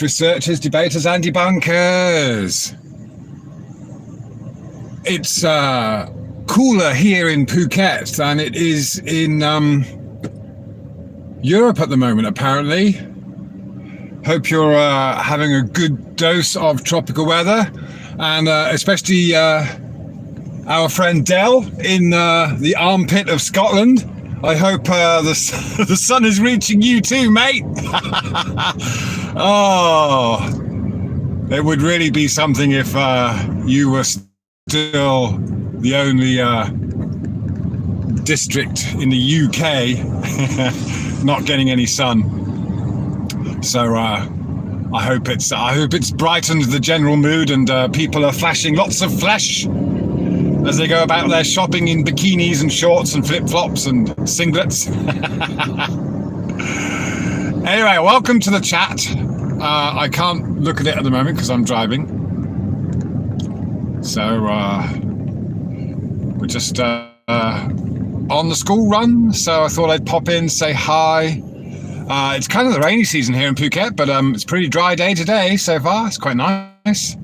Researchers, debaters, and debunkers. It's cooler here in Phuket than it is in Europe at the moment, apparently. Hope you're having a good dose of tropical weather, and especially our friend Del in the armpit of Scotland. I hope the sun is reaching you too, mate. Oh, it would really be something if you were still the only district in the UK not getting any sun. So I hope it's brightened the general mood, and people are flashing lots of flesh as they go about their shopping in bikinis and shorts and flip-flops and singlets. Anyway, welcome to the chat. I can't look at it at the moment because I'm driving. So we're just on the school run, so I thought I'd pop in, say hi. It's kind of the rainy season here in Phuket, but it's a pretty dry day today so far. It's quite nice.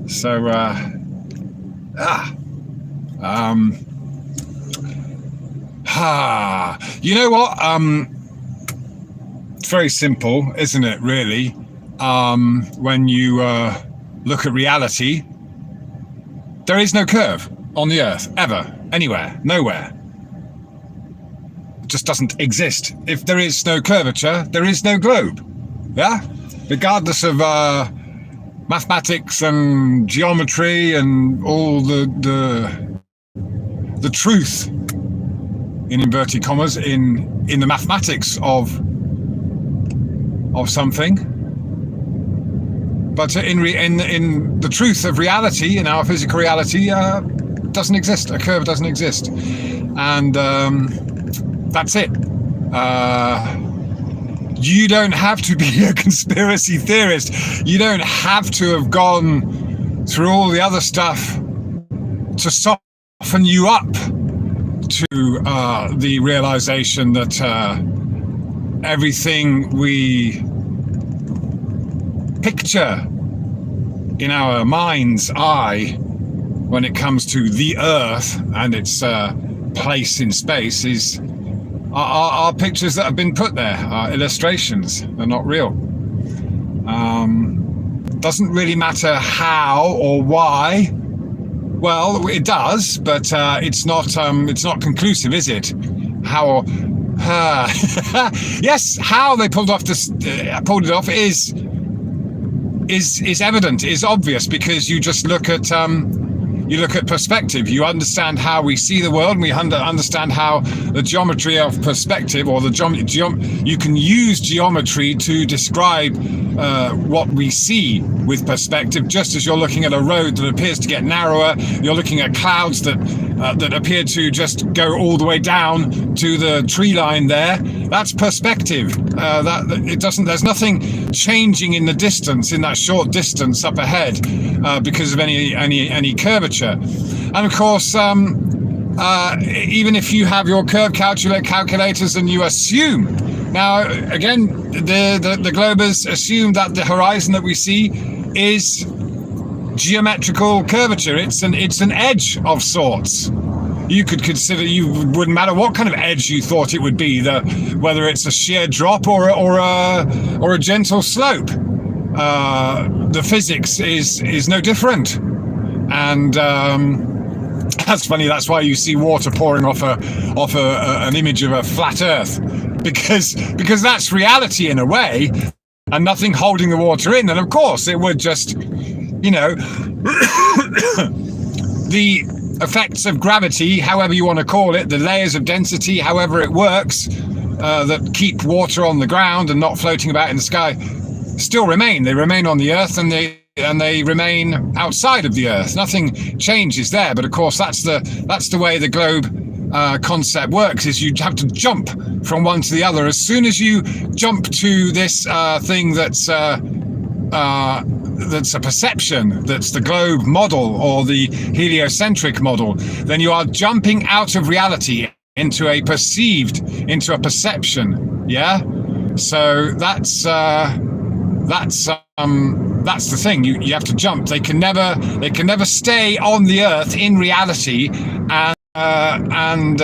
So, you know what? It's very simple, isn't it, really? When you look at reality, there is no curve on the earth, ever, anywhere, nowhere. It just doesn't exist. If there is no curvature, there is no globe. Yeah? Regardless of mathematics and geometry and all the truth, in inverted commas, in the mathematics of something, but in the truth of reality, in our physical reality, doesn't exist. A curve doesn't exist, and that's it. You don't have to be a conspiracy theorist. You don't have to have gone through all the other stuff to soften you up to the realization that everything we picture in our mind's eye when it comes to the Earth and its place in space are pictures that have been put there, are illustrations. They're not real. Doesn't really matter how or why. Well, it does, but it's not conclusive, is it? How? Yes, how they pulled it off is evident, is obvious, because you just look at perspective. You understand how we see the world, and we understand how the geometry of perspective, or you can use geometry to describe what we see with perspective. Just as you're looking at a road that appears to get narrower, you're looking at clouds that appear to just go all the way down to the tree line there. That's perspective. There's nothing changing in the distance, in that short distance up ahead, because of any curvature. And of course, even if you have your curve calculators and you assume, now again, the globers assume that the horizon that we see is geometrical curvature. It's an edge of sorts. You could consider, wouldn't matter what kind of edge you thought it would be, whether it's a sheer drop or a gentle slope. The physics is no different. And that's funny. That's why you see water pouring off an image of a flat Earth, because that's reality in a way, and nothing holding the water in. And of course, it would just, the effects of gravity, however you want to call it, the layers of density, however it works, that keep water on the ground and not floating about in the sky, still remain. They remain on the Earth, and they remain outside of the Earth. Nothing changes there. But of course, that's the way the globe concept works. Is you have to jump from one to the other. As soon as you jump to this thing that's a perception, that's the globe model or the heliocentric model, then you are jumping out of reality into a perception. Yeah. So that's that's the thing. You have to jump. They can never stay on the earth in reality and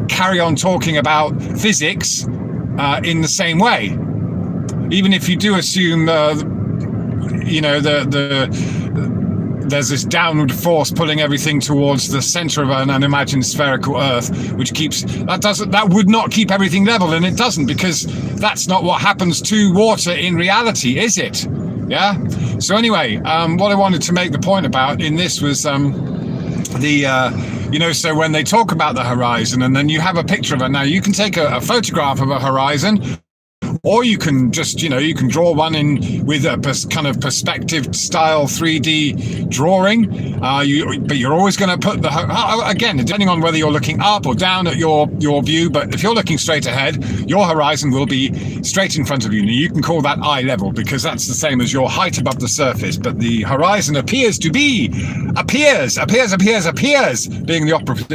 carry on talking about physics in the same way. Even if you do assume, there's this downward force pulling everything towards the center of an unimagined spherical Earth, which that would not keep everything level, and it doesn't, because that's not what happens to water in reality, is it? Yeah. So anyway, what I wanted to make the point about in this was so when they talk about the horizon, and then you have a picture of it. Now you can take a photograph of a horizon, or you can just, you can draw one in with a kind of perspective style 3D drawing. But you're always going to put again, depending on whether you're looking up or down at your view. But if you're looking straight ahead, your horizon will be straight in front of you. Now, you can call that eye level, because that's the same as your height above the surface. But the horizon appears, being the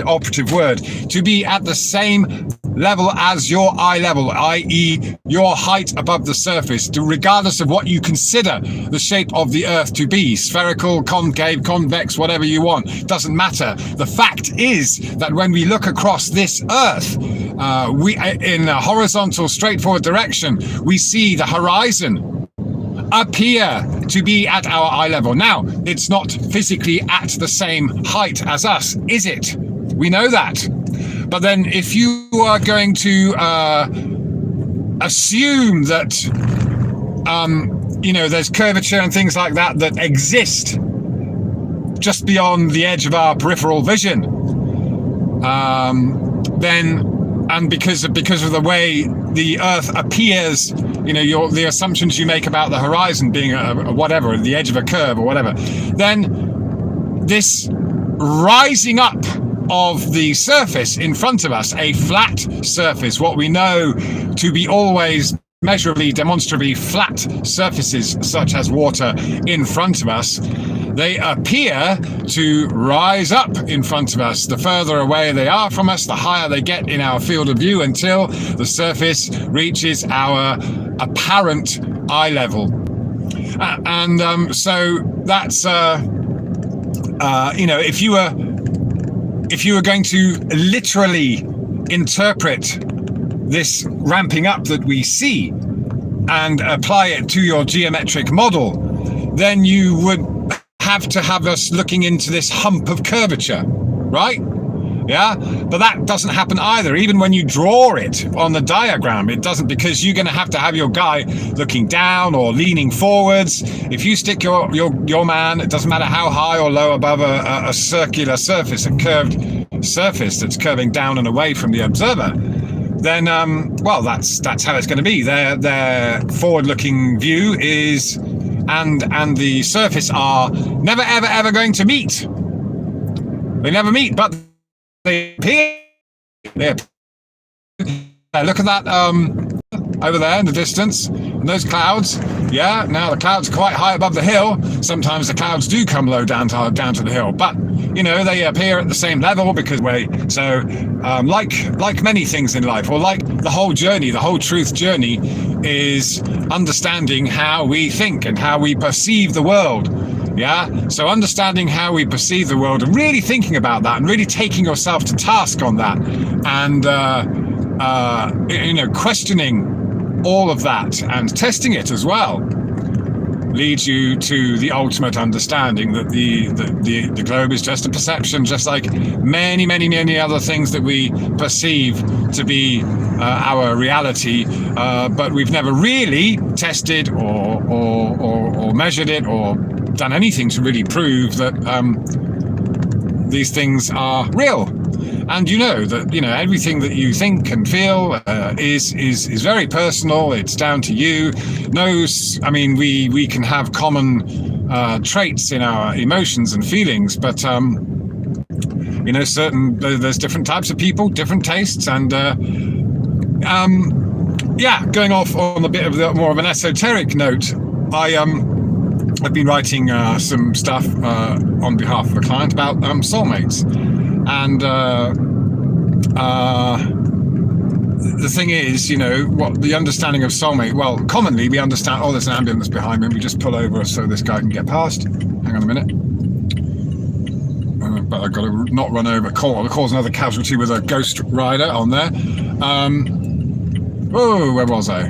operative word, to be at the same level as your eye level, i.e. your height above the surface, regardless of what you consider the shape of the Earth to be, spherical, concave, convex, whatever you want, doesn't matter. The fact is that when we look across this Earth, we in a horizontal, straightforward direction, we see the horizon appear to be at our eye level. Now, it's not physically at the same height as us, is it? We know that. But then if you are going to assume that, there's curvature and things like that exist just beyond the edge of our peripheral vision, and because of the way the Earth appears, the assumptions you make about the horizon being whatever, the edge of a curve or whatever, then this rising up of the surface in front of us, a flat surface, what we know to be always measurably, demonstrably flat surfaces such as water in front of us, they appear to rise up in front of us. The further away they are from us, the higher they get in our field of view, until the surface reaches our apparent eye level. So that's if you were going to literally interpret this ramping up that we see and apply it to your geometric model, then you would have to have us looking into this hump of curvature, right? Yeah, but that doesn't happen either. Even when you draw it on the diagram, it doesn't, because you're going to have your guy looking down or leaning forwards. If you stick your man, it doesn't matter how high or low above a circular surface, a curved surface that's curving down and away from the observer, then that's how it's going to be. Their forward-looking view is and the surface are never ever going to meet. They never meet, but they appear. Look at that over there in the distance, and those clouds. Yeah, now the clouds are quite high above the hill. Sometimes the clouds do come low down to the hill, but they appear at the same level because like many things in life, or like the whole journey, the whole truth journey is understanding how we think and how we perceive the world. Yeah, so understanding how we perceive the world and really thinking about that and really taking yourself to task on that, and questioning all of that and testing it as well, leads you to the ultimate understanding that the globe is just a perception, just like many other things that we perceive to be our reality, but we've never really tested or measured it or done anything to really prove that these things are real. And that everything that you think and feel is very personal. It's down to you. We can have common traits in our emotions and feelings, but there's different types of people, different tastes, and going off on a bit of more of an esoteric note, I've been writing some stuff on behalf of a client about soulmates, and the thing is, what the understanding of soulmate, well, commonly we understand, oh, there's an ambulance behind me, we just pull over so this guy can get past. Hang on a minute. But I've got to not run over, cause another casualty with a ghost rider on there. Oh, where was I?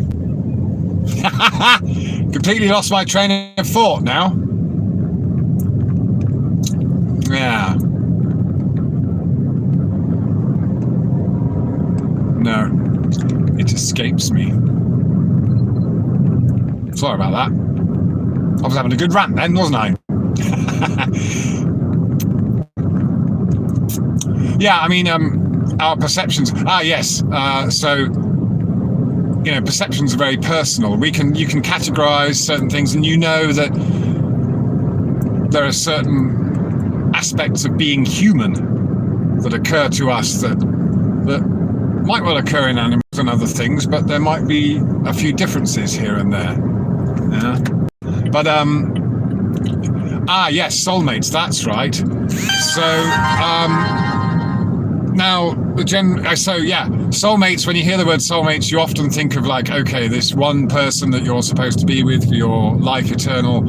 Completely lost my train of thought now. Yeah. No, it escapes me. Sorry about that. I was having a good rant then, wasn't I? Yeah, I mean, our perceptions. Yes. So, perceptions are very personal. You can categorize certain things, and that there are certain aspects of being human that occur to us that might well occur in animals and other things, but there might be a few differences here and there. Yeah. But yes, soulmates. That's right. So now soulmates. When you hear the word soulmates, you often think of like, okay, this one person that you're supposed to be with for your life eternal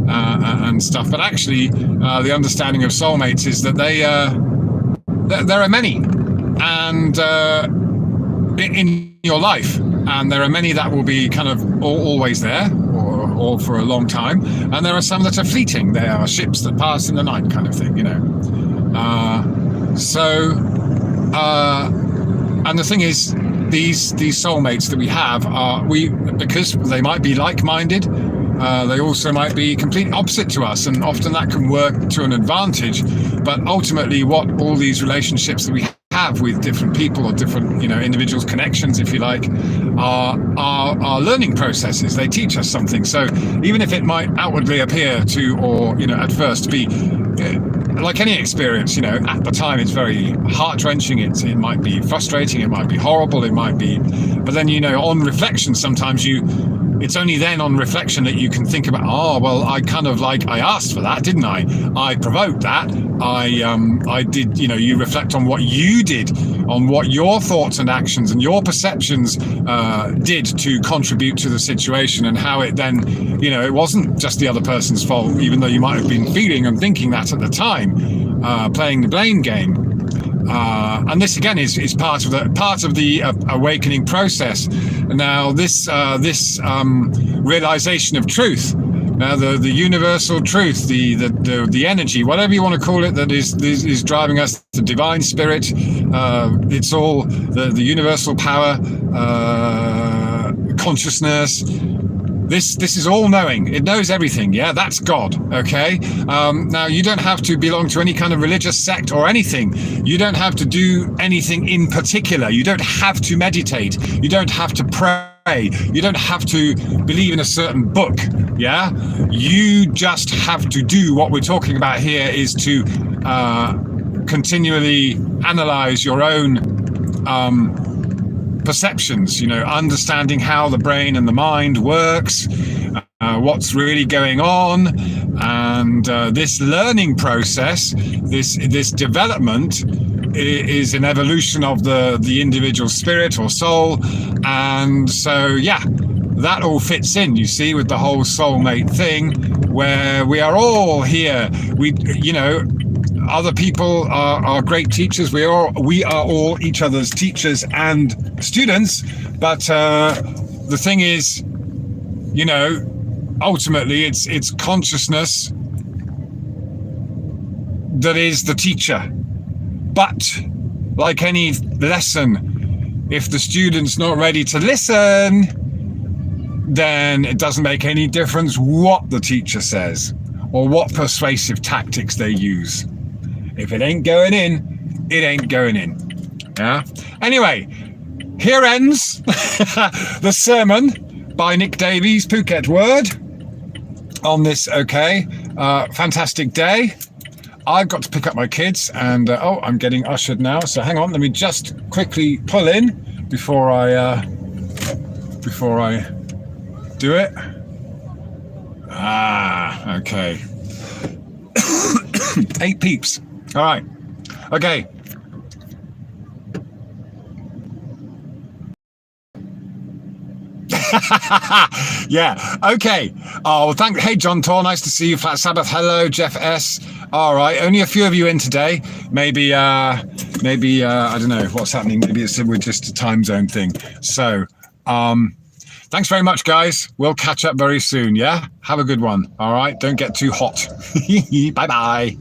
and stuff. But actually, the understanding of soulmates is that there are many, and in your life, and there are many that will be kind of always there, or for a long time, and there are some that are fleeting. They are ships that pass in the night, kind of thing, and the thing is, these soulmates that we have because they might be like-minded, they also might be completely opposite to us, and often that can work to an advantage. But ultimately, what all these relationships that we have with different people or different, individuals, connections, if you like, are learning processes. They teach us something. So even if it might outwardly appear to, or at first be like any experience, at the time it's very heart-wrenching. It might be frustrating. It might be horrible. It might be, but then on reflection, sometimes it's only then on reflection that you can think about, oh, well, I asked for that, didn't I? I provoked that. I did, you reflect on what you did, on what your thoughts and actions and your perceptions did to contribute to the situation, and how it then, it wasn't just the other person's fault, even though you might have been feeling and thinking that at the time, playing the blame game. And this again is part of the awakening process. Now, this realization of truth, now the universal truth, the energy, whatever you want to call it, that is driving us, the divine spirit. It's all the universal power, consciousness. This is all knowing. It knows everything. Yeah, that's God. Okay. Now, you don't have to belong to any kind of religious sect or anything. You don't have to do anything in particular. You don't have to meditate. You don't have to pray. You don't have to believe in a certain book. Yeah. You just have to do what we're talking about here, is to continually analyze your own perceptions, understanding how the brain and the mind works, what's really going on, and this learning process, this development is an evolution of the individual spirit or soul. And so that all fits in, you see, with the whole soulmate thing, where we are all here. Other people are great teachers. We are all each other's teachers and students. But the thing is, ultimately, it's consciousness that is the teacher. But like any lesson, if the student's not ready to listen, then it doesn't make any difference what the teacher says or what persuasive tactics they use. If it ain't going in, it ain't going in. Yeah. Anyway, here ends the sermon by Nick Davies, Phuket Word, on this fantastic day. I've got to pick up my kids, and I'm getting ushered now. So hang on, let me just quickly pull in before I do it. Okay. 8 peeps. All right. Okay. Yeah. Okay. Oh, well, hey, John Tor. Nice to see you. Flat Sabbath. Hello, Jeff S. All right. Only a few of you in today. Maybe, I don't know what's happening. Maybe it's just a time zone thing. So, thanks very much, guys. We'll catch up very soon. Yeah. Have a good one. All right. Don't get too hot. Bye-bye.